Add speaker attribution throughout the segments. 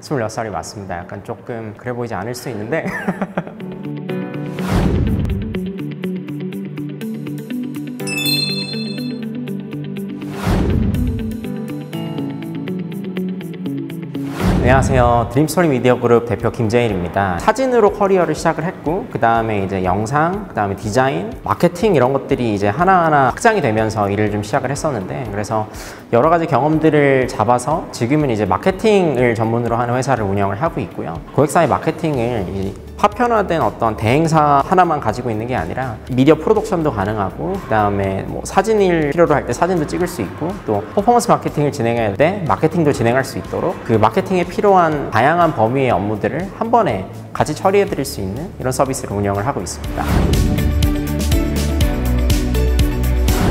Speaker 1: 26살이 맞습니다. 약간 조금 그래 보이지 않을 수 있는데 안녕하세요. 드림스토리 미디어 그룹 대표 김재일입니다. 사진으로 커리어를 시작을 했고 그 다음에 이제 영상, 그 다음에 디자인, 마케팅 이런 것들이 이제 하나하나 확장이 되면서 일을 좀 시작을 했었는데, 그래서 여러 가지 경험들을 잡아서 지금은 이제 마케팅을 전문으로 하는 회사를 운영을 하고 있고요. 고객사의 마케팅을 파편화된 어떤 대행사 하나만 가지고 있는 게 아니라 미디어 프로덕션도 가능하고, 그 다음에 뭐 사진을 필요로 할 때 사진도 찍을 수 있고, 또 퍼포먼스 마케팅을 진행할 때 마케팅도 진행할 수 있도록 그 마케팅에 필요한 다양한 범위의 업무들을 한 번에 같이 처리해 드릴 수 있는 이런 서비스를 운영을 하고 있습니다.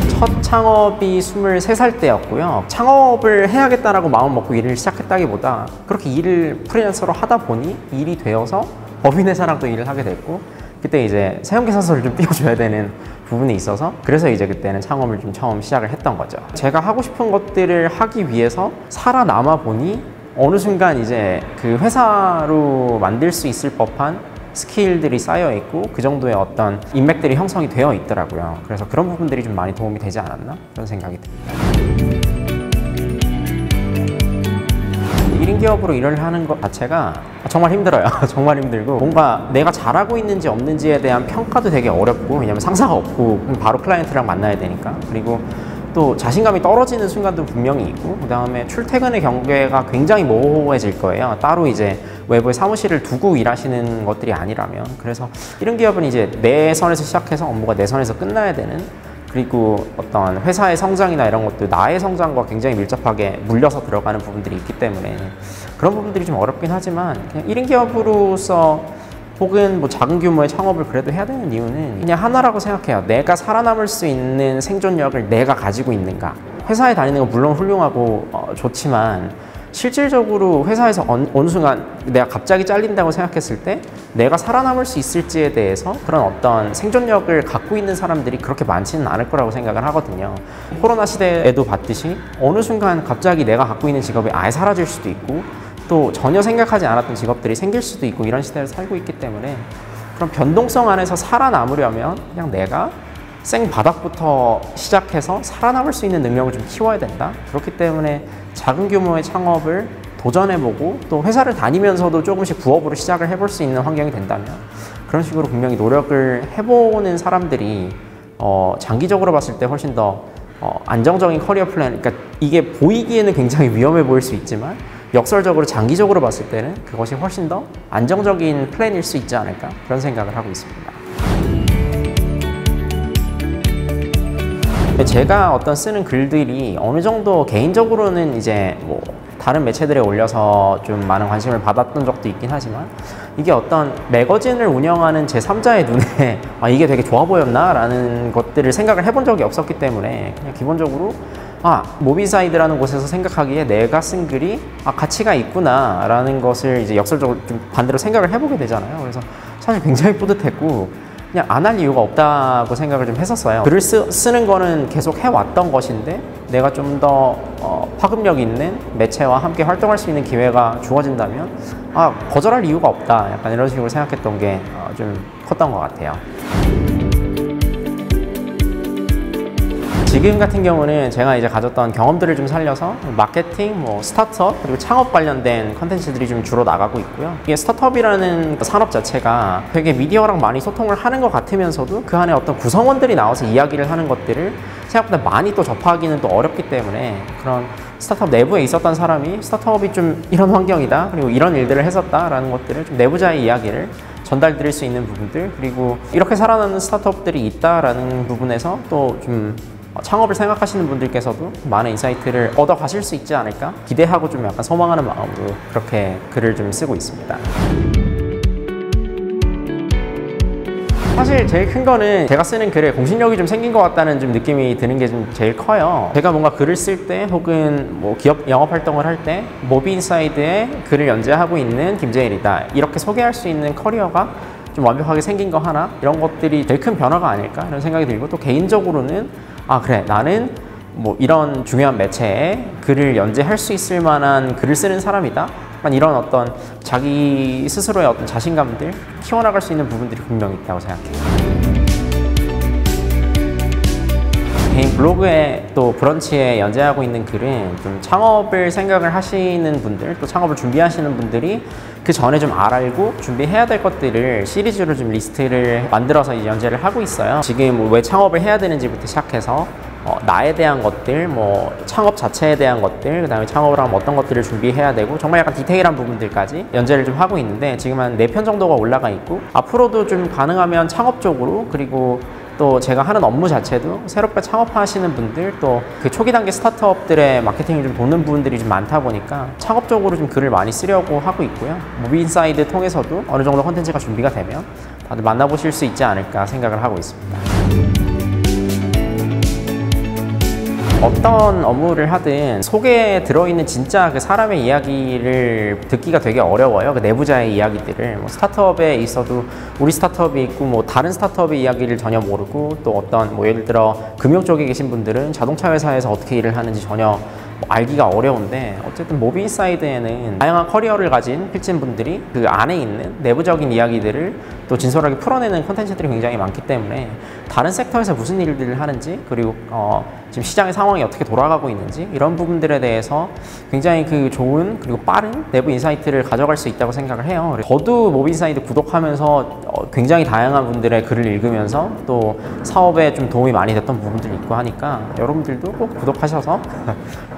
Speaker 1: 첫 창업이 23살 때였고요. 창업을 해야겠다라고 마음 먹고 일을 시작했다기보다 그렇게 일을 프리랜서로 하다 보니 일이 되어서 법인회사랑 또 일을 하게 됐고, 그때 이제 세금계산서를 좀 띄워줘야 되는 부분이 있어서 그래서 이제 그때는 창업을 좀 처음 시작을 했던 거죠. 제가 하고 싶은 것들을 하기 위해서 살아남아 보니 어느 순간 이제 그 회사로 만들 수 있을 법한 스킬들이 쌓여 있고 그 정도의 어떤 인맥들이 형성이 되어 있더라고요. 그래서 그런 부분들이 좀 많이 도움이 되지 않았나 그런 생각이 듭니다. 1인 기업으로 일을 하는 것 자체가 정말 힘들어요. 정말 힘들고 뭔가 내가 잘하고 있는지 없는지에 대한 평가도 되게 어렵고, 왜냐면 상사가 없고 바로 클라이언트랑 만나야 되니까. 그리고 또 자신감이 떨어지는 순간도 분명히 있고, 그 다음에 출퇴근의 경계가 굉장히 모호해질 거예요. 따로 이제 외부에 사무실을 두고 일하시는 것들이 아니라면. 그래서 이런 기업은 이제 내 선에서 시작해서 업무가 내 선에서 끝나야 되는, 그리고 어떤 회사의 성장이나 이런 것도 나의 성장과 굉장히 밀접하게 물려서 들어가는 부분들이 있기 때문에 그런 부분들이 좀 어렵긴 하지만, 그냥 1인 기업으로서 혹은 뭐 작은 규모의 창업을 그래도 해야 되는 이유는 그냥 하나라고 생각해요. 내가 살아남을 수 있는 생존력을 내가 가지고 있는가. 회사에 다니는 건 물론 훌륭하고 좋지만 실질적으로 회사에서 어느 순간 내가 갑자기 잘린다고 생각했을 때 내가 살아남을 수 있을지에 대해서 그런 어떤 생존력을 갖고 있는 사람들이 그렇게 많지는 않을 거라고 생각을 하거든요. 코로나 시대에도 봤듯이 어느 순간 갑자기 내가 갖고 있는 직업이 아예 사라질 수도 있고, 또 전혀 생각하지 않았던 직업들이 생길 수도 있고, 이런 시대를 살고 있기 때문에 그런 변동성 안에서 살아남으려면 그냥 내가 생바닥부터 시작해서 살아남을 수 있는 능력을 좀 키워야 된다. 그렇기 때문에 작은 규모의 창업을 도전해보고 또 회사를 다니면서도 조금씩 부업으로 시작을 해볼 수 있는 환경이 된다면 그런 식으로 분명히 노력을 해보는 사람들이 장기적으로 봤을 때 훨씬 더 안정적인 커리어 플랜, 그러니까 이게 보이기에는 굉장히 위험해 보일 수 있지만 역설적으로 장기적으로 봤을 때는 그것이 훨씬 더 안정적인 플랜일 수 있지 않을까 그런 생각을 하고 있습니다. 제가 쓰는 글들이 어느 정도 개인적으로는 이제 뭐 다른 매체들에 올려서 좀 많은 관심을 받았던 적도 있긴 하지만, 이게 어떤 매거진을 운영하는 제3자의 눈에 이게 되게 좋아 보였나? 라는 것들을 생각을 해본 적이 없었기 때문에 그냥 기본적으로 모비사이드라는 곳에서 생각하기에 내가 쓴 글이 가치가 있구나 라는 것을 이제 역설적으로 좀 반대로 생각을 해보게 되잖아요. 그래서 사실 굉장히 뿌듯했고 그냥 안 할 이유가 없다고 생각을 좀 했었어요. 글을 쓰는 거는 계속 해왔던 것인데 내가 좀 더 파급력 있는 매체와 함께 활동할 수 있는 기회가 주어진다면 거절할 이유가 없다, 약간 이런 식으로 생각했던 게 좀 컸던 것 같아요. 지금 같은 경우는 제가 이제 가졌던 경험들을 좀 살려서 마케팅, 스타트업, 그리고 창업 관련된 컨텐츠들이 좀 주로 나가고 있고요. 이게 스타트업이라는 산업 자체가 되게 미디어랑 많이 소통을 하는 것 같으면서도 그 안에 어떤 구성원들이 나와서 이야기를 하는 것들을 생각보다 많이 또 접하기는 또 어렵기 때문에, 그런 스타트업 내부에 있었던 사람이 스타트업이 좀 이런 환경이다, 그리고 이런 일들을 했었다라는 것들을 좀 내부자의 이야기를 전달 드릴 수 있는 부분들, 그리고 이렇게 살아남는 스타트업들이 있다라는 부분에서 또 좀 창업을 생각하시는 분들께서도 많은 인사이트를 얻어 가실 수 있지 않을까 기대하고 좀 약간 소망하는 마음으로 그렇게 글을 좀 쓰고 있습니다. 사실 제일 큰 거는 제가 쓰는 글에 공신력이 좀 생긴 것 같다는 좀 느낌이 드는 게 좀 제일 커요. 제가 뭔가 글을 쓸 때 혹은 뭐 기업 영업 활동을 할 때 모비인사이드에 글을 연재하고 있는 김재일이다, 이렇게 소개할 수 있는 커리어가 좀 완벽하게 생긴 거 하나, 이런 것들이 제일 큰 변화가 아닐까 이런 생각이 들고, 또 개인적으로는 그래, 나는 뭐 이런 중요한 매체에 글을 연재할 수 있을 만한 글을 쓰는 사람이다 이런 어떤 자기 스스로의 어떤 자신감들 키워나갈 수 있는 부분들이 분명히 있다고 생각해요. 개인 블로그에 또 브런치에 연재하고 있는 글은 좀 창업을 생각을 하시는 분들, 또 창업을 준비하시는 분들이 그 전에 좀 알고 준비해야 될 것들을 시리즈로 좀 리스트를 만들어서 이제 연재를 하고 있어요. 지금 왜 창업을 해야 되는지부터 시작해서 나에 대한 것들, 뭐 창업 자체에 대한 것들, 그 다음에 창업을 하면 어떤 것들을 준비해야 되고 정말 약간 디테일한 부분들까지 연재를 좀 하고 있는데 지금 한 4편 정도가 올라가 있고 앞으로도 좀 가능하면 창업 쪽으로 그리고 또 제가 하는 업무 자체도 새롭게 창업하시는 분들 또 그 초기 단계 스타트업들의 마케팅을 좀 돕는 부분들이 좀 많다 보니까 창업적으로 좀 글을 많이 쓰려고 하고 있고요. 무비인사이드 통해서도 어느 정도 콘텐츠가 준비가 되면 다들 만나보실 수 있지 않을까 생각을 하고 있습니다. 어떤 업무를 하든 속에 들어있는 진짜 그 사람의 이야기를 듣기가 되게 어려워요. 그 내부자의 이야기들을. 뭐 스타트업에 있어도 우리 스타트업이 있고 뭐 다른 스타트업의 이야기를 전혀 모르고 또 어떤 뭐 예를 들어 금융 쪽에 계신 분들은 자동차 회사에서 어떻게 일을 하는지 전혀 알기가 어려운데 어쨌든 모비인사이드에는 다양한 커리어를 가진 필진분들이 그 안에 있는 내부적인 이야기들을 또 진솔하게 풀어내는 콘텐츠들이 굉장히 많기 때문에 다른 섹터에서 무슨 일들을 하는지 그리고 지금 시장의 상황이 어떻게 돌아가고 있는지 이런 부분들에 대해서 굉장히 그 좋은 그리고 빠른 내부 인사이트를 가져갈 수 있다고 생각을 해요. 저도 모비인사이드 구독하면서 굉장히 다양한 분들의 글을 읽으면서 또 사업에 좀 도움이 많이 됐던 부분들이 있고 하니까 여러분들도 꼭 구독하셔서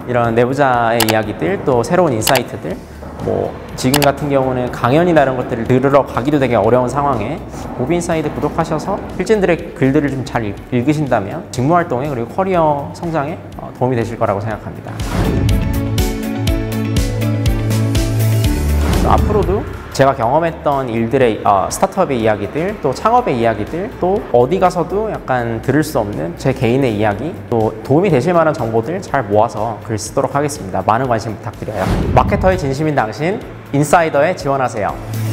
Speaker 1: 이런 내부자의 이야기들 또 새로운 인사이트들 뭐 지금 같은 경우는 강연이나 이런 것들을 들으러 가기도 되게 어려운 상황에 모비인사이드 구독하셔서 필진들의 글들을 좀 잘 읽으신다면 직무활동에 그리고 커리어 성장에 도움이 되실 거라고 생각합니다. 앞으로도 제가 경험했던 일들의 스타트업의 이야기들 또 창업의 이야기들 또 어디 가서도 약간 들을 수 없는 제 개인의 이야기 또 도움이 되실 만한 정보들 잘 모아서 글 쓰도록 하겠습니다. 많은 관심 부탁드려요. 마케터의 진심인 당신 인사이더에 지원하세요.